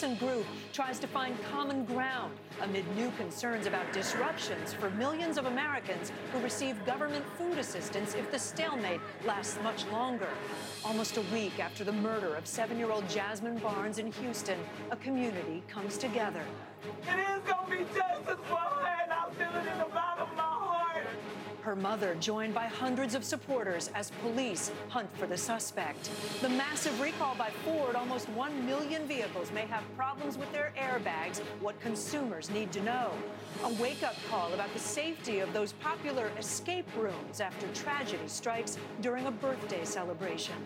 bipartisan group tries to find common ground amid new concerns about disruptions for millions of Americans who receive government food assistance if the stalemate lasts much longer. Almost a week after the murder of 7-year-old Jasmine Barnes in Houston, a community comes together. It is going to be justice for her, and I feel it in the bottom of my heart. Her mother joined by hundreds of supporters as police hunt for the suspect. The massive recall by Ford, almost 1 million vehicles may have problems with their airbags, what consumers need to know. A wake-up call about the safety of those popular escape rooms after tragedy strikes during a birthday celebration.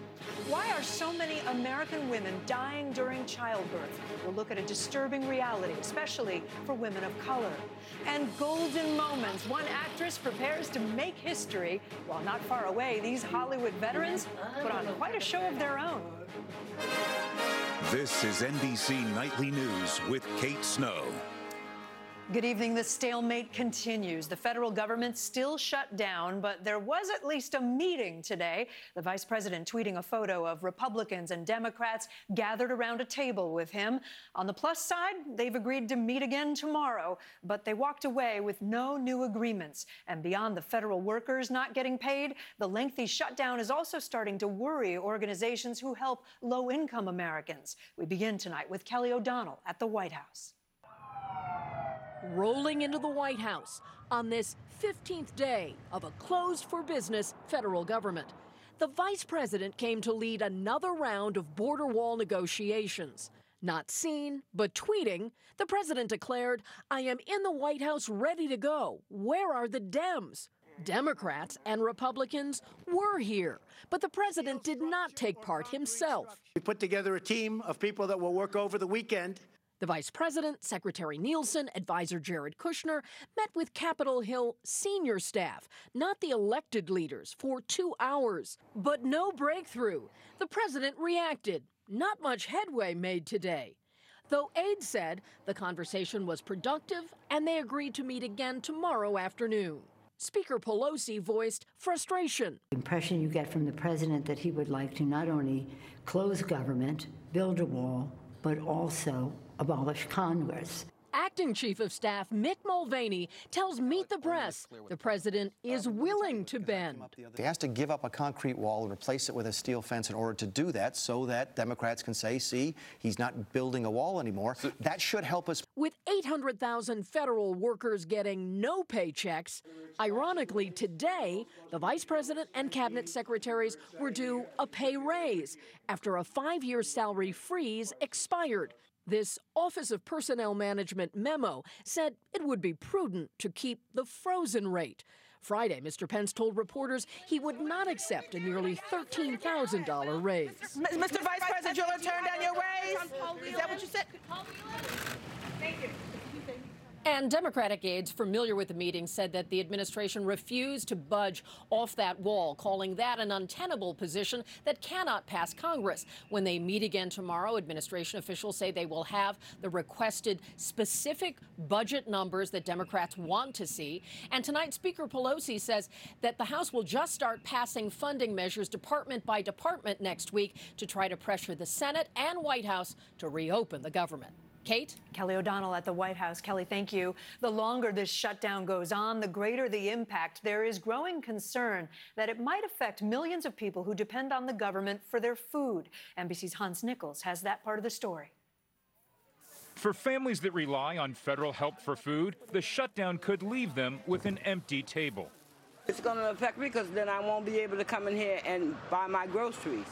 Why are so many American women dying during childbirth? We'll look at a disturbing reality, especially for women of color. And golden moments. One actress prepares to make history. While not far away, these Hollywood veterans put on quite a show of their own. This is NBC Nightly News with Kate Snow. Good evening. The stalemate continues. The federal government still shut down, but there was at least a meeting today. The vice president tweeting a photo of Republicans and Democrats gathered around a table with him. On the plus side, they've agreed to meet again tomorrow, but they walked away with no new agreements. And beyond the federal workers not getting paid, the lengthy shutdown is also starting to worry organizations who help low-income Americans. We begin tonight with Kelly O'Donnell at the White House. Rolling into the White House on this 15th day of a closed-for-business federal government. The vice president came to lead another round of border wall negotiations. Not seen, but tweeting, the president declared, "I am in the White House ready to go. Where are the Dems?" Democrats and Republicans were here, but the president did not take part himself. We put together a team of people that will work over the weekend. The vice president, Secretary Nielsen, advisor Jared Kushner met with Capitol Hill senior staff, not the elected leaders, for 2 hours. But no breakthrough. The president reacted. Not much headway made today. Though aides said the conversation was productive and they agreed to meet again tomorrow afternoon. Speaker Pelosi voiced frustration. The impression you get from the president that he would like to not only close government, build a wall, but also abolish Congress. Acting Chief of Staff Mick Mulvaney tells Meet the Press the president is willing to bend. He has to give up a concrete wall and replace it with a steel fence in order to do that so that Democrats can say, see, he's not building a wall anymore. That should help us. With 800,000 federal workers getting no paychecks, ironically today, the vice president and cabinet secretaries were due a pay raise after a 5-year salary freeze expired. This Office of Personnel Management memo said it would be prudent to keep the frozen rate. Friday, Mr. Pence told reporters he would not accept a nearly $13,000 raise. Mr. Vice President, you'll turn down your raise? Is that what you said? Thank you. And Democratic aides familiar with the meeting said that the administration refused to budge off that wall, calling that an untenable position that cannot pass Congress. When they meet again tomorrow, administration officials say they will have the requested specific budget numbers that Democrats want to see. And tonight, Speaker Pelosi says that the House will just start passing funding measures department by department next week to try to pressure the Senate and White House to reopen the government. Kate? Kelly O'Donnell at the White House. Kelly, thank you. The longer this shutdown goes on, the greater the impact. There is growing concern that it might affect millions of people who depend on the government for their food. NBC's Hans Nichols has that part of the story. For families that rely on federal help for food, the shutdown could leave them with an empty table. It's going to affect me because then I won't be able to come in here and buy my groceries.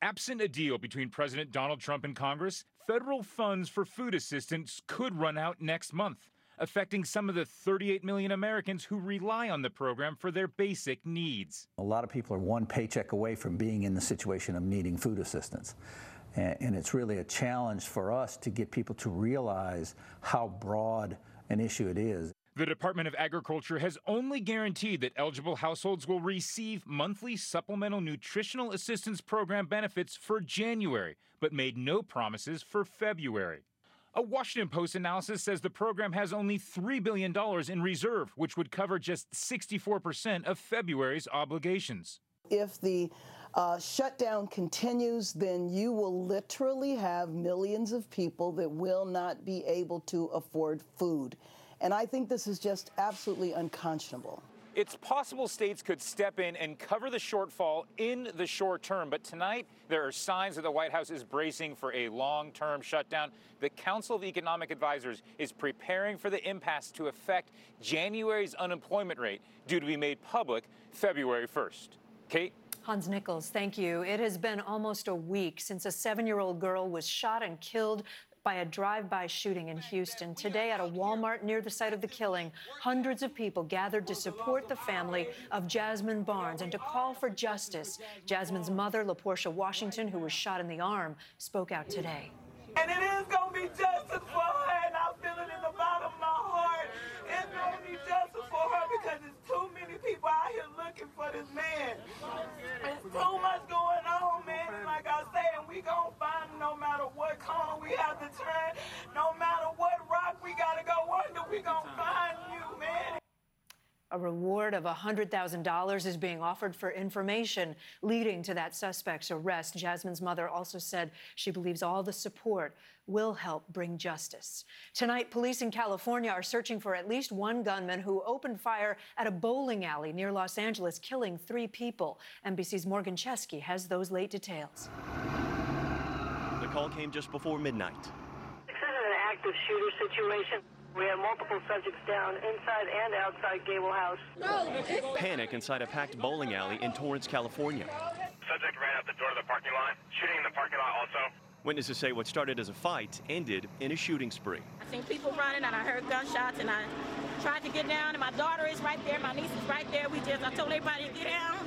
Absent a deal between President Donald Trump and Congress, federal funds for food assistance could run out next month, affecting some of the 38 million Americans who rely on the program for their basic needs. A lot of people are one paycheck away from being in the situation of needing food assistance. And it's really a challenge for us to get people to realize how broad an issue it is. The Department of Agriculture has only guaranteed that eligible households will receive monthly supplemental nutritional assistance program benefits for January, but made no promises for February. A Washington Post analysis says the program has only $3 billion in reserve, which would cover just 64% of February's obligations. If the shutdown continues, then you will literally have millions of people that will not be able to afford food. And I think this is just absolutely unconscionable. It's possible states could step in and cover the shortfall in the short term, but tonight there are signs that the White House is bracing for a long-term shutdown. The Council of Economic Advisors is preparing for the impasse to affect January's unemployment rate, due to be made public February 1st. Kate? Hans Nichols, thank you. It has been almost a week since a 7-year-old girl was shot and killed by a drive-by shooting in Houston. Today at a Walmart near the site of the killing, hundreds of people gathered to support the family of Jasmine Barnes and to call for justice. Jasmine's mother, LaPortia Washington, who was shot in the arm, spoke out today. And it is going to be justice for her, and I feel it in the bottom of my heart. It's going to be justice for her because there's too many people out here looking for this man. There's too much going on, man. And like I say, and we going to find him no matter what corner we have to turn, no matter what rock we got to go under, we going to find you, man. A reward of $100,000 is being offered for information leading to that suspect's arrest. Jasmine's mother also said she believes all the support will help bring justice. Tonight, police in California are searching for at least one gunman who opened fire at a bowling alley near Los Angeles, killing 3 people. NBC's Morgan Chesky has those late details. The call came just before midnight. This is an active shooter situation. We have multiple subjects down inside and outside Gable House. Panic inside a packed bowling alley in Torrance, California. Subject ran out the door of the parking lot, shooting in the parking lot also. Witnesses say what started as a fight ended in a shooting spree. I seen people running and I heard gunshots and I tried to get down and my daughter is right there, my niece is right there. I told everybody to get down.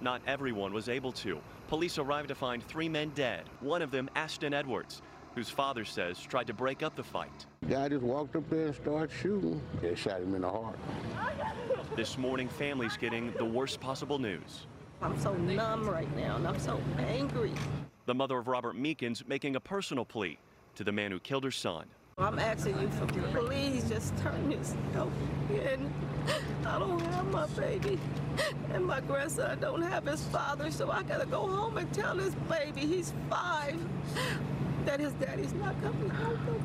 Not everyone was able to. Police arrived to find 3 men dead, one of them Ashton Edwards, whose father says tried to break up the fight. The guy just walked up there and started shooting. They shot him in the heart. This morning, families getting the worst possible news. I'm so numb right now and I'm so angry. The mother of Robert Meekins making a personal plea to the man who killed her son. I'm asking you for please just turn this help in. I don't have my baby and my grandson don't have his father, so I gotta go home and tell this baby, he's 5, that his daddy's not coming home.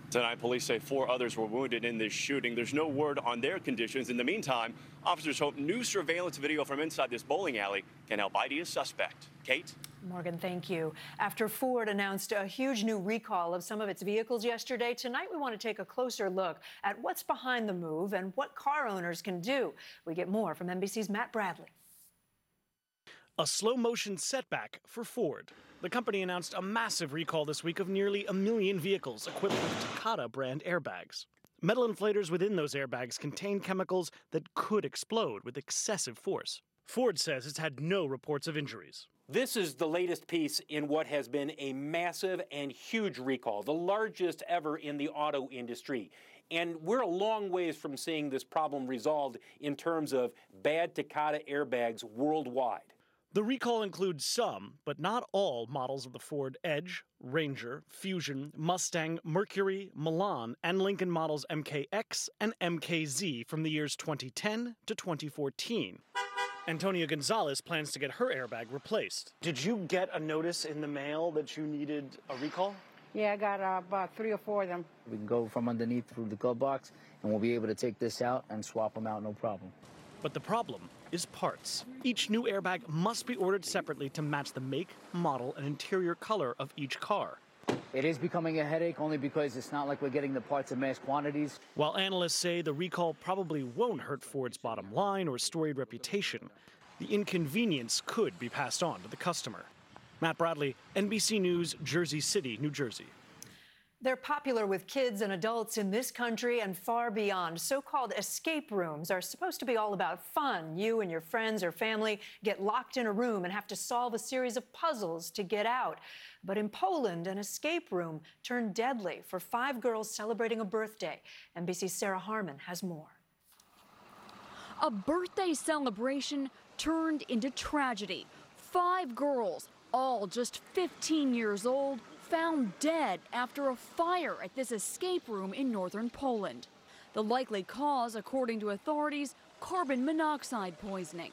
Tonight, police say 4 others were wounded in this shooting. There's no word on their conditions. In the meantime, officers hope new surveillance video from inside this bowling alley can help ID a suspect. Kate? Morgan, thank you. After Ford announced a huge new recall of some of its vehicles yesterday, tonight we want to take a closer look at what's behind the move and what car owners can do. We get more from NBC's Matt Bradley. A slow-motion setback for Ford. The company announced a massive recall this week of nearly 1 million vehicles equipped with Takata brand airbags. Metal inflators within those airbags contain chemicals that could explode with excessive force. Ford says it's had no reports of injuries. This is the latest piece in what has been a massive and huge recall, the largest ever in the auto industry. And we're a long ways from seeing this problem resolved in terms of bad Takata airbags worldwide. The recall includes some, but not all, models of the Ford Edge, Ranger, Fusion, Mustang, Mercury, Milan, and Lincoln models MKX and MKZ from the years 2010 to 2014. Antonia Gonzalez plans to get her airbag replaced. Did you get a notice in the mail that you needed a recall? Yeah, I got about 3 or 4 of them. We can go from underneath through the glove box, and we'll be able to take this out and swap them out, no problem. But the problem is parts. Each new airbag must be ordered separately to match the make, model, and interior color of each car. It is becoming a headache only because it's not like we're getting the parts in mass quantities. While analysts say the recall probably won't hurt Ford's bottom line or storied reputation, the inconvenience could be passed on to the customer. Matt Bradley, NBC News, Jersey City, New Jersey. They're popular with kids and adults in this country and far beyond. So-called escape rooms are supposed to be all about fun. You and your friends or family get locked in a room and have to solve a series of puzzles to get out. But in Poland, an escape room turned deadly for 5 girls celebrating a birthday. NBC's Sarah Harmon has more. A birthday celebration turned into tragedy. 5 girls, all just 15 years old, found dead after a fire at this escape room in northern Poland. The likely cause, according to authorities, carbon monoxide poisoning.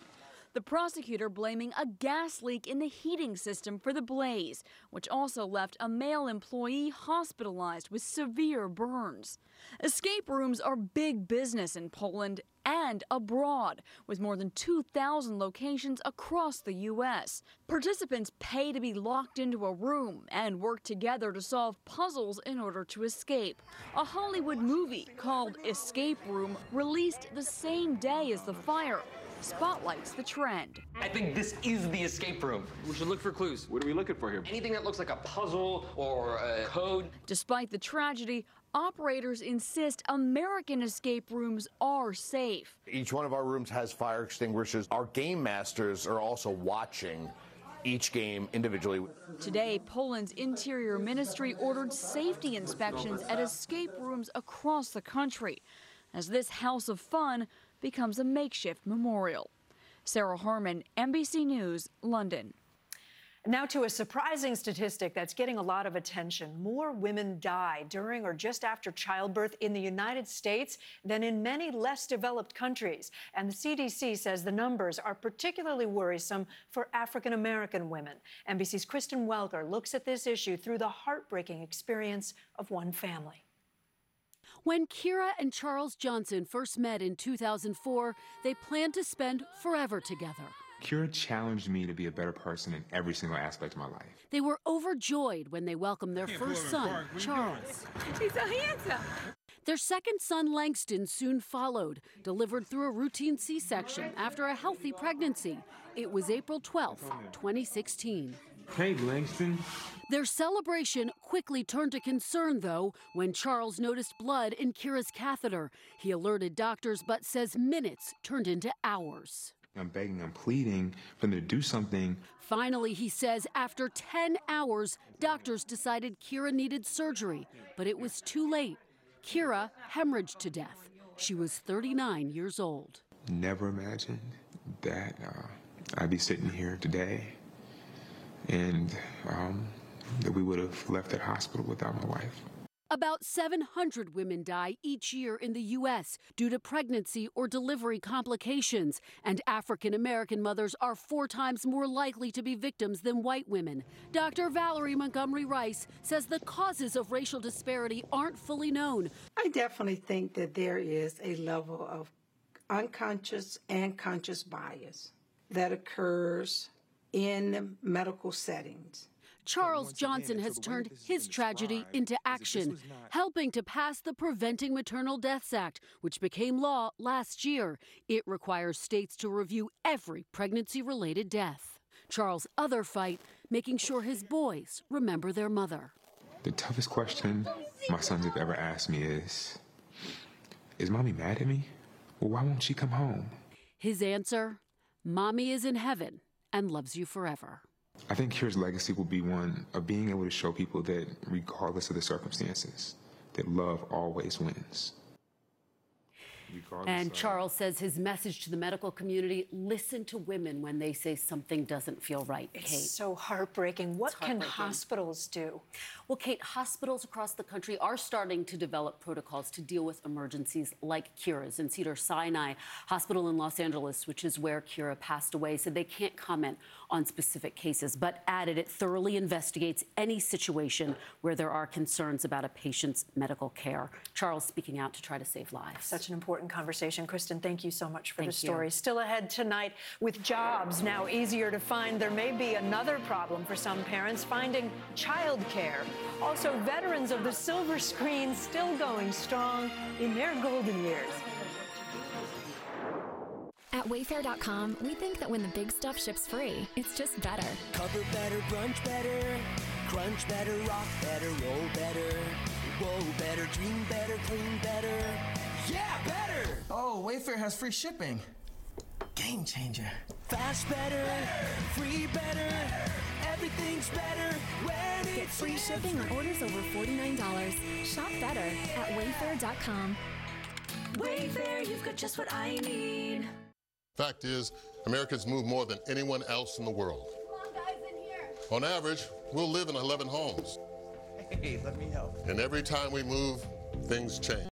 The prosecutor blaming a gas leak in the heating system for the blaze, which also left a male employee hospitalized with severe burns. Escape rooms are big business in Poland and abroad, with more than 2,000 locations across the U.S. Participants pay to be locked into a room and work together to solve puzzles in order to escape. A Hollywood movie called Escape Room, released the same day as the fire, spotlights the trend. I think this is the escape room. We should look for clues. What are we looking for here? Anything that looks like a puzzle or a code. Despite the tragedy, operators insist American escape rooms are safe. Each one of our rooms has fire extinguishers. Our game masters are also watching each game individually. Today, Poland's Interior Ministry ordered safety inspections at escape rooms across the country, as this house of fun becomes a makeshift memorial. Sarah Harmon, NBC News, London. Now to a surprising statistic that's getting a lot of attention. More women die during or just after childbirth in the United States than in many less developed countries. And the CDC says the numbers are particularly worrisome for African American women. NBC's Kristen Welker looks at this issue through the heartbreaking experience of one family. When Kira and Charles Johnson first met in 2004, they planned to spend forever together. Kira challenged me to be a better person in every single aspect of my life. They were overjoyed when they welcomed their first son, Charles. He's so handsome. Their second son, Langston, soon followed, delivered through a routine C-section after a healthy pregnancy. It was April 12, 2016. Hey, Langston. Their celebration quickly turned to concern, though, when Charles noticed blood in Kira's catheter. He alerted doctors, but says minutes turned into hours. I'm begging, I'm pleading for them to do something. Finally, he says, after 10 hours, doctors decided Kira needed surgery, but it was too late. Kira hemorrhaged to death. She was 39 years old. Never imagined that I'd be sitting here today and that we would have left that hospital without my wife. About 700 women die each year in the U.S. due to pregnancy or delivery complications, and African American mothers are 4 times more likely to be victims than white women. Dr. Valerie Montgomery Rice says the causes of racial disparity aren't fully known. I definitely think that there is a level of unconscious and conscious bias that occurs in medical settings. Charles Johnson has turned his tragedy into action, helping to pass the Preventing Maternal Deaths Act, which became law last year. It requires states to review every pregnancy-related death. Charles' other fight, making sure his boys remember their mother. The toughest question my sons have ever asked me is Mommy mad at me? Well, why won't she come home? His answer, Mommy is in heaven and loves you forever. I think Kira's legacy will be one of being able to show people that regardless of the circumstances, that love always wins. And Charles says his message to the medical community, listen to women when they say something doesn't feel right, Kate. It's so heartbreaking. What can hospitals do? Well, Kate, hospitals across the country are starting to develop protocols to deal with emergencies like Kira's. And Cedars-Sinai Hospital in Los Angeles, which is where Kira passed away, said they can't comment on specific cases, but added it thoroughly investigates any situation where there are concerns about a patient's medical care. Charles speaking out to try to save lives. Such an important conversation. Kristen, thank you so much for the story. Still ahead tonight, with jobs now easier to find, there may be another problem for some parents, finding childcare. Also, veterans of the silver screen still going strong in their golden years. At Wayfair.com, we think that when the big stuff ships free, it's just better. Cover better, brunch better, crunch better, rock better, roll better, whoa better, dream better, clean better. Yeah, better! Oh, Wayfair has free shipping. Game changer. Fast better, free better, everything's better when Get it's free shipping on orders over $49. Shop better at Wayfair.com. Wayfair, you've got just what I need. Fact is, Americans move more than anyone else in the world. On average, we'll live in 11 homes. Hey, let me help. And every time we move, things change.